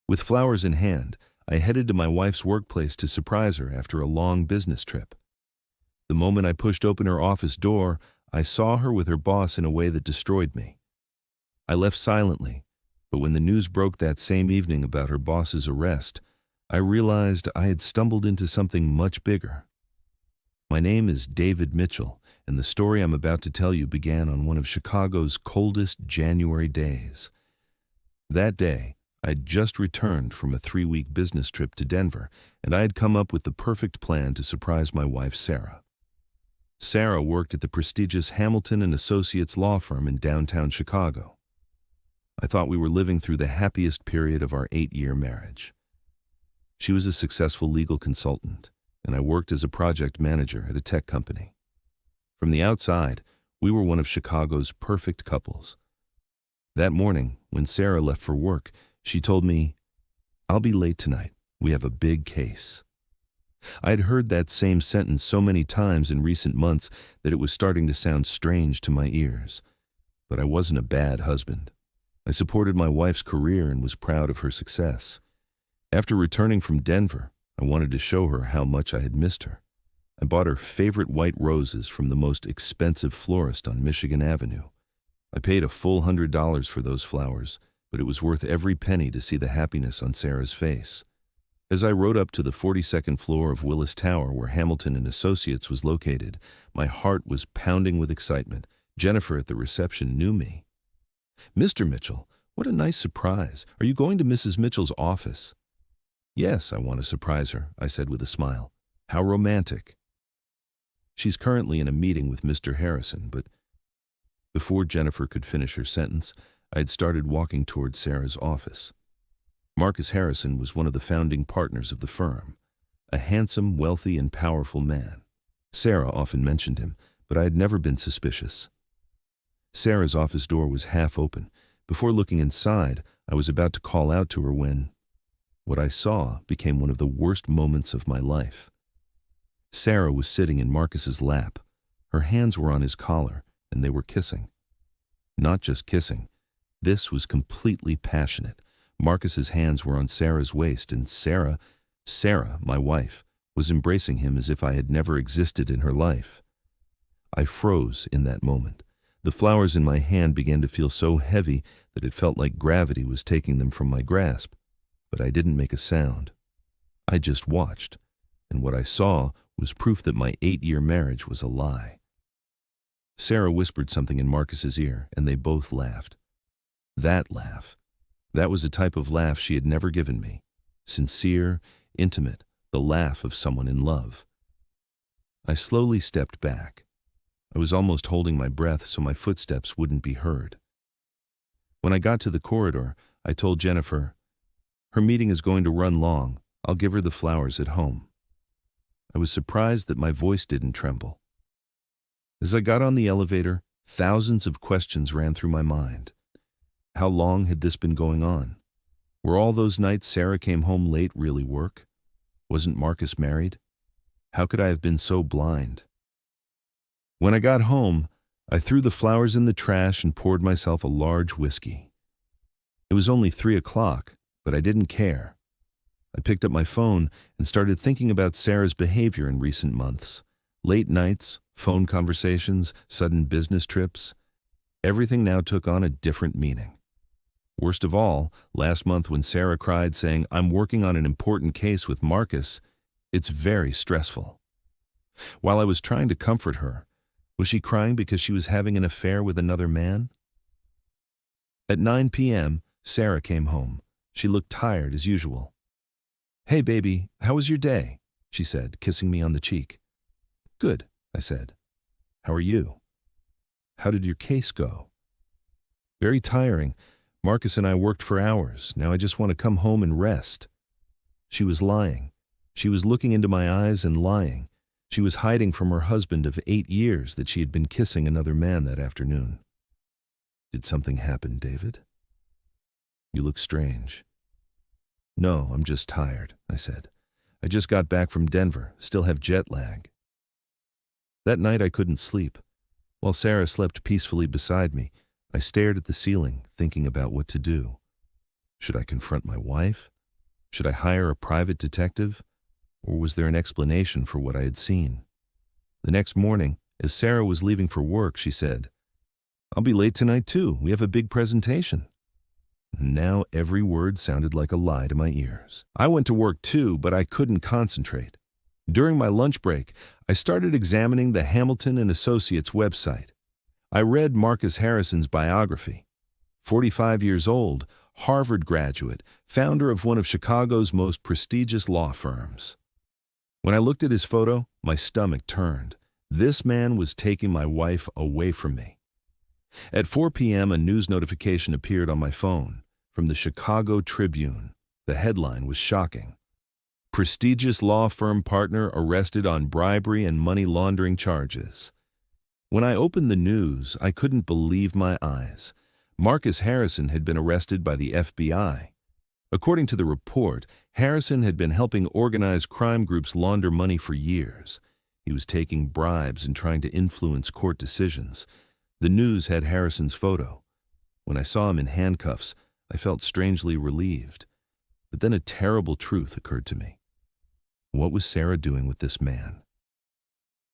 With flowers in hand, I headed to my wife's workplace to surprise her after a long business trip. The moment I pushed open her office door, I saw her with her boss in a way that destroyed me. I left silently, but when the news broke that same evening about her boss's arrest, I realized I had stumbled into something much bigger. My name is David Mitchell, and the story I'm about to tell you began on one of Chicago's coldest January days. That day, I'd just returned from a 3-week business trip to Denver, and I had come up with the perfect plan to surprise my wife, Sarah. Sarah worked at the prestigious Hamilton and Associates law firm in downtown Chicago. I thought we were living through the happiest period of our 8-year marriage. She was a successful legal consultant, and I worked as a project manager at a tech company. From the outside, we were one of Chicago's perfect couples. That morning, when Sarah left for work, she told me, "I'll be late tonight. We have a big case." I had heard that same sentence so many times in recent months that it was starting to sound strange to my ears. But I wasn't a bad husband. I supported my wife's career and was proud of her success. After returning from Denver, I wanted to show her how much I had missed her. I bought her favorite white roses from the most expensive florist on Michigan Avenue. I paid a full $100 for those flowers, but it was worth every penny to see the happiness on Sarah's face. As I rode up to the 42nd floor of Willis Tower where Hamilton and Associates was located, my heart was pounding with excitement. Jennifer at the reception knew me. "Mr. Mitchell, what a nice surprise. Are you going to Mrs. Mitchell's office?" "Yes, I want to surprise her," I said with a smile. "How romantic." "She's currently in a meeting with Mr. Harrison, but..." Before Jennifer could finish her sentence, I had started walking toward Sarah's office. Marcus Harrison was one of the founding partners of the firm, a handsome, wealthy, and powerful man. Sarah often mentioned him, but I had never been suspicious. Sarah's office door was half open. Before looking inside, I was about to call out to her when what I saw became one of the worst moments of my life. Sarah was sitting in Marcus's lap. Her hands were on his collar, and they were kissing. Not just kissing. This was completely passionate. Marcus's hands were on Sarah's waist, and Sarah, my wife, was embracing him as if I had never existed in her life. I froze in that moment. The flowers in my hand began to feel so heavy that it felt like gravity was taking them from my grasp. But I didn't make a sound. I just watched, and what I saw was proof that my 8-year marriage was a lie. Sarah whispered something in Marcus's ear, and they both laughed. That laugh. That was a type of laugh she had never given me. Sincere, intimate, the laugh of someone in love. I slowly stepped back. I was almost holding my breath so my footsteps wouldn't be heard. When I got to the corridor, I told Jennifer, "Her meeting is going to run long. I'll give her the flowers at home." I was surprised that my voice didn't tremble. As I got on the elevator, thousands of questions ran through my mind. How long had this been going on? Were all those nights Sarah came home late really work? Wasn't Marcus married? How could I have been so blind? When I got home, I threw the flowers in the trash and poured myself a large whiskey. It was only 3 o'clock, but I didn't care. I picked up my phone and started thinking about Sarah's behavior in recent months. Late nights, phone conversations, sudden business trips. Everything now took on a different meaning. Worst of all, last month when Sarah cried saying, "I'm working on an important case with Marcus," it's very stressful. While I was trying to comfort her, was she crying because she was having an affair with another man? At 9 p.m., Sarah came home. She looked tired as usual. "Hey, baby, how was your day?" she said, kissing me on the cheek. "Good," I said. "How are you?" "How did your case go?" "Very tiring. Marcus and I worked for hours. Now I just want to come home and rest." She was lying. She was looking into my eyes and lying. She was hiding from her husband of 8 years that she had been kissing another man that afternoon. "Did something happen, David?" "You look strange." "No, I'm just tired," I said. "I just got back from Denver, still have jet lag." That night I couldn't sleep. While Sarah slept peacefully beside me, I stared at the ceiling, thinking about what to do. Should I confront my wife? Should I hire a private detective? Or was there an explanation for what I had seen? The next morning, as Sarah was leaving for work, she said, "I'll be late tonight too. We have a big presentation." Now every word sounded like a lie to my ears. I went to work too, but I couldn't concentrate. During my lunch break, I started examining the Hamilton and Associates website. I read Marcus Harrison's biography. 45 years old, Harvard graduate, founder of one of Chicago's most prestigious law firms. When I looked at his photo, my stomach turned. This man was taking my wife away from me. At 4 p.m., a news notification appeared on my phone from the Chicago Tribune. The headline was shocking. Prestigious law firm partner arrested on bribery and money laundering charges. When I opened the news, I couldn't believe my eyes. Marcus Harrison had been arrested by the FBI. According to the report, Harrison had been helping organized crime groups launder money for years. He was taking bribes and trying to influence court decisions. The news had Harrison's photo. When I saw him in handcuffs, I felt strangely relieved. But then a terrible truth occurred to me. What was Sarah doing with this man?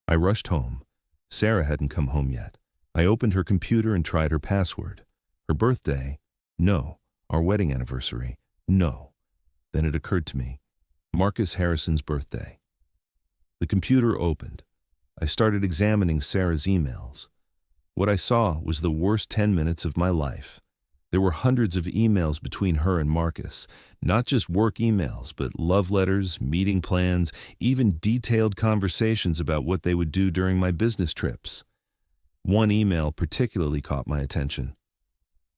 I rushed home. Sarah hadn't come home yet. I opened her computer and tried her password. Her birthday? No. Our wedding anniversary? No. Then it occurred to me. Marcus Harrison's birthday. The computer opened. I started examining Sarah's emails. What I saw was the worst 10 minutes of my life. There were hundreds of emails between her and Marcus, not just work emails, but love letters, meeting plans, even detailed conversations about what they would do during my business trips. One email particularly caught my attention.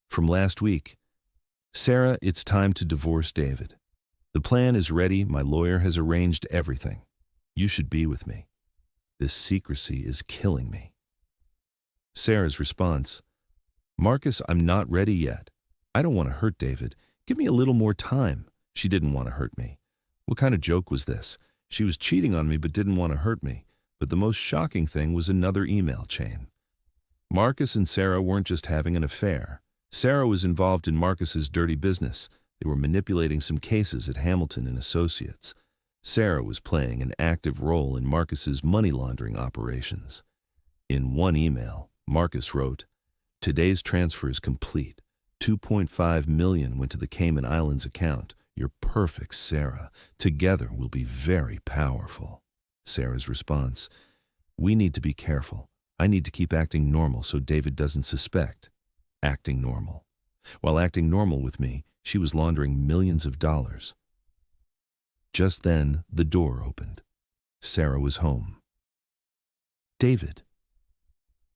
From last week, "Sarah, it's time to divorce David. The plan is ready. My lawyer has arranged everything. You should be with me. This secrecy is killing me." Sarah's response, "Marcus, I'm not ready yet. I don't want to hurt David. Give me a little more time." She didn't want to hurt me. What kind of joke was this? She was cheating on me but didn't want to hurt me. But the most shocking thing was another email chain. Marcus and Sarah weren't just having an affair. Sarah was involved in Marcus's dirty business. They were manipulating some cases at Hamilton and Associates. Sarah was playing an active role in Marcus's money laundering operations. In one email, Marcus wrote, "Today's transfer is complete. $2.5 million went to the Cayman Islands account. You're perfect, Sarah. Together we'll be very powerful." Sarah's response, "We need to be careful. I need to keep acting normal so David doesn't suspect." Acting normal. While acting normal with me, she was laundering millions of dollars. Just then, the door opened. Sarah was home. "David,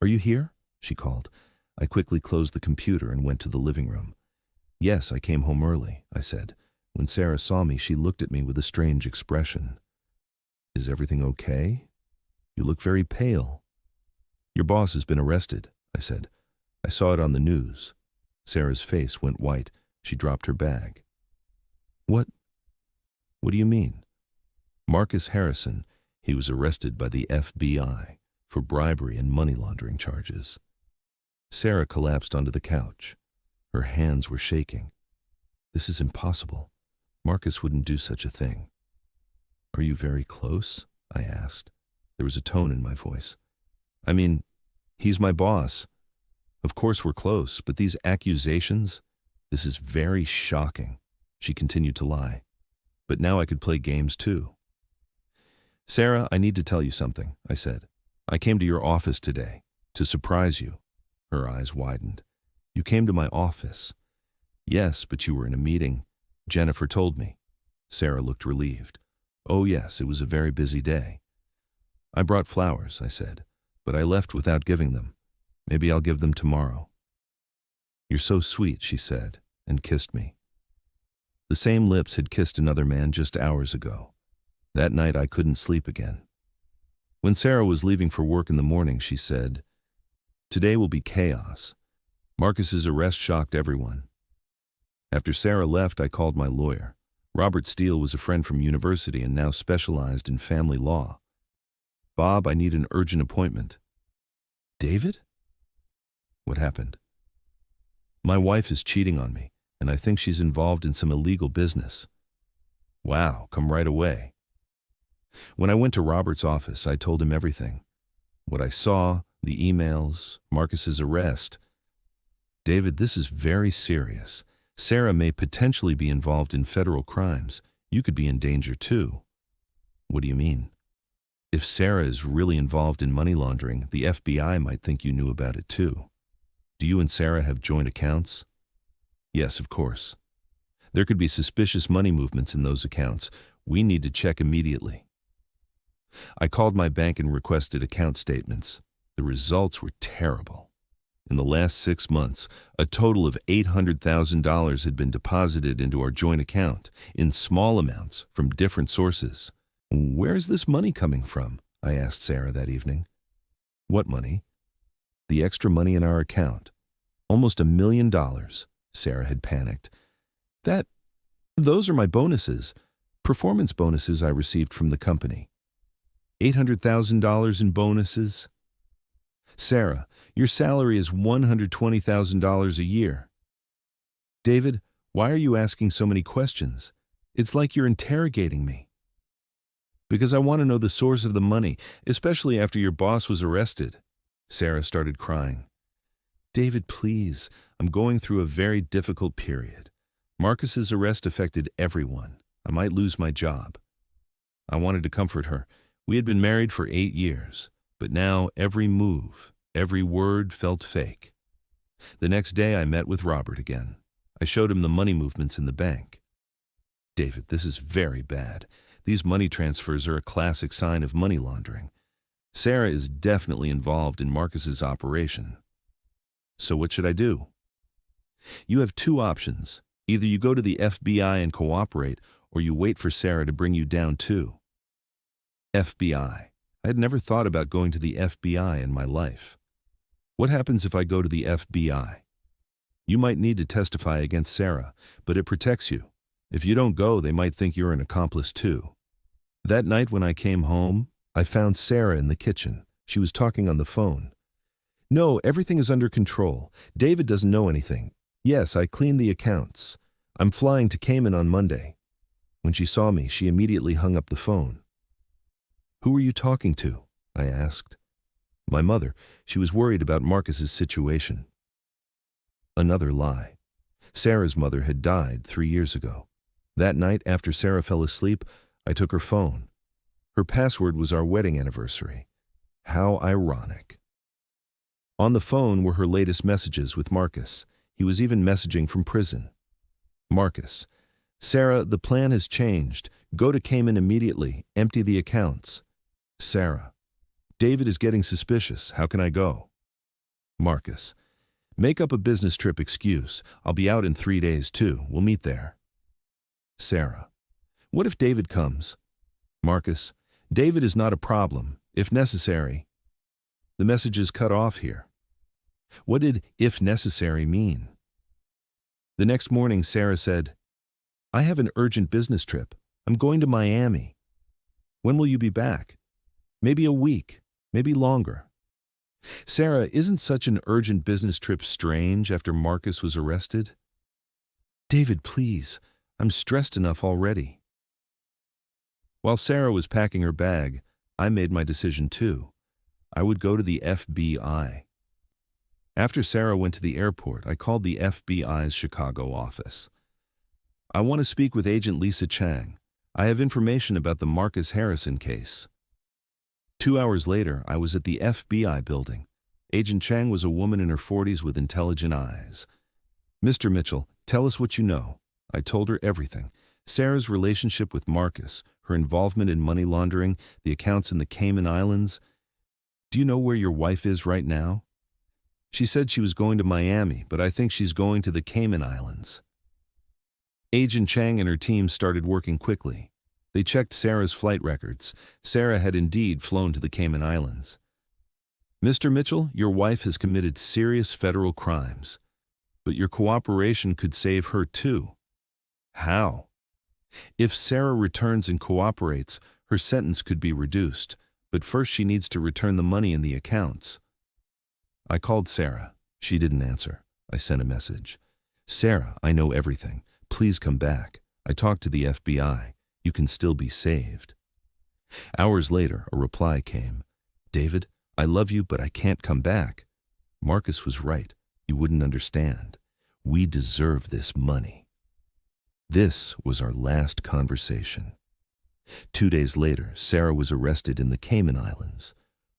are you here?" she called. I quickly closed the computer and went to the living room. "Yes, I came home early," I said. When Sarah saw me, she looked at me with a strange expression. "Is everything okay? You look very pale." "Your boss has been arrested," I said. "I saw it on the news." Sarah's face went white. She dropped her bag. What do you mean?" "Marcus Harrison, he was arrested by the FBI for bribery and money laundering charges." Sarah collapsed onto the couch. Her hands were shaking. "This is impossible. Marcus wouldn't do such a thing." "Are you very close?" I asked. There was a tone in my voice. "I mean, he's my boss. Of course we're close, but these accusations, this is very shocking." She continued to lie. But now I could play games too. "Sarah, I need to tell you something," I said. "I came to your office today to surprise you." Her eyes widened. "You came to my office?" "Yes, but you were in a meeting. Jennifer told me." Sarah looked relieved. "Oh yes, it was a very busy day." "I brought flowers," I said, "but I left without giving them. Maybe I'll give them tomorrow." "You're so sweet," she said, and kissed me. The same lips had kissed another man just hours ago. That night I couldn't sleep again. When Sarah was leaving for work in the morning, she said, "Today will be chaos. Marcus's arrest shocked everyone." After Sarah left, I called my lawyer. Robert Steele was a friend from university and now specialized in family law. "Bob, I need an urgent appointment." "David?" "What happened?" "My wife is cheating on me, and I think she's involved in some illegal business." Wow, come right away. When I went to Robert's office, I told him everything. What I saw, the emails, Marcus's arrest. David, this is very serious. Sarah may potentially be involved in federal crimes. You could be in danger too. What do you mean? If Sarah is really involved in money laundering, the FBI might think you knew about it too. Do you and Sarah have joint accounts? Yes, of course. There could be suspicious money movements in those accounts. We need to check immediately. I called my bank and requested account statements. The results were terrible. In the last 6 months, a total of $800,000 had been deposited into our joint account, in small amounts, from different sources. Where is this money coming from? I asked Sarah that evening. What money? The extra money in our account. Almost $1 million. Sarah had panicked. Those are my bonuses. Performance bonuses I received from the company. $800,000 in bonuses? Sarah, your salary is $120,000 a year. David, why are you asking so many questions? It's like you're interrogating me. Because I want to know the source of the money, especially after your boss was arrested. Sarah started crying. David, please, I'm going through a very difficult period. Marcus's arrest affected everyone. I might lose my job. I wanted to comfort her. We had been married for 8 years, but now every move, every word felt fake. The next day I met with Robert again. I showed him the money movements in the bank. David, this is very bad. These money transfers are a classic sign of money laundering. Sarah is definitely involved in Marcus's operation. So what should I do? You have 2 options. Either you go to the FBI and cooperate, or you wait for Sarah to bring you down too. FBI. I had never thought about going to the FBI in my life. What happens if I go to the FBI? You might need to testify against Sarah, but it protects you. If you don't go, they might think you're an accomplice too. That night when I came home, I found Sarah in the kitchen. She was talking on the phone. No, everything is under control. David doesn't know anything. Yes, I cleaned the accounts. I'm flying to Cayman on Monday. When she saw me, she immediately hung up the phone. Who are you talking to? I asked. My mother. She was worried about Marcus's situation. Another lie. Sarah's mother had died 3 years ago. That night, after Sarah fell asleep, I took her phone. Her password was our wedding anniversary. How ironic. On the phone were her latest messages with Marcus. He was even messaging from prison. Marcus. Sarah, the plan has changed. Go to Cayman immediately. Empty the accounts. Sarah. David is getting suspicious. How can I go? Marcus. Make up a business trip excuse. I'll be out in 3 days too. We'll meet there. Sarah. What if David comes? Marcus. David is not a problem. If necessary. The message is cut off here. What did "if necessary" mean? The next morning, Sarah said, I have an urgent business trip. I'm going to Miami. When will you be back? Maybe a week, maybe longer. Sarah, isn't such an urgent business trip strange after Marcus was arrested? David, please, I'm stressed enough already. While Sarah was packing her bag, I made my decision too. I would go to the FBI. After Sarah went to the airport, I called the FBI's Chicago office. I want to speak with Agent Lisa Chang. I have information about the Marcus Harrison case. 2 hours later, I was at the FBI building. Agent Chang was a woman in her 40s with intelligent eyes. Mr. Mitchell, tell us what you know. I told her everything. Sarah's relationship with Marcus, her involvement in money laundering, the accounts in the Cayman Islands. Do you know where your wife is right now? She said she was going to Miami, but I think she's going to the Cayman Islands. Agent Chang and her team started working quickly. They checked Sarah's flight records. Sarah had indeed flown to the Cayman Islands. Mr. Mitchell, your wife has committed serious federal crimes, but your cooperation could save her too. How? If Sarah returns and cooperates, her sentence could be reduced, but first she needs to return the money in the accounts. I called Sarah. She didn't answer. I sent a message. Sarah, I know everything. Please come back. I talked to the FBI. You can still be saved. Hours later, a reply came. David, I love you, but I can't come back. Marcus was right. You wouldn't understand. We deserve this money. This was our last conversation. 2 days later, Sarah was arrested in the Cayman Islands.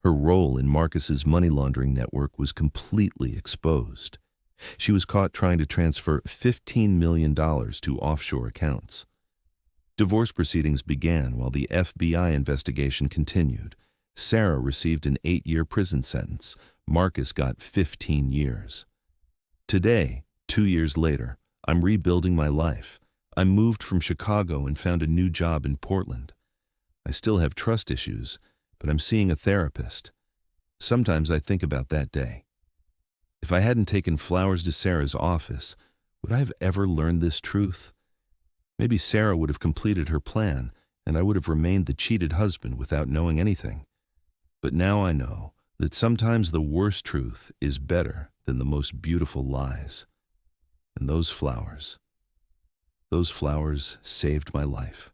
Her role in Marcus's money laundering network was completely exposed. She was caught trying to transfer $15 million to offshore accounts. Divorce proceedings began while the FBI investigation continued. Sarah received an 8-year prison sentence. Marcus got 15 years. Today, 2 years later, I'm rebuilding my life. I moved from Chicago and found a new job in Portland. I still have trust issues, but I'm seeing a therapist. Sometimes I think about that day. If I hadn't taken flowers to Sarah's office, would I have ever learned this truth? Maybe Sarah would have completed her plan, and I would have remained the cheated husband without knowing anything. But now I know that sometimes the worst truth is better than the most beautiful lies. And those flowers saved my life.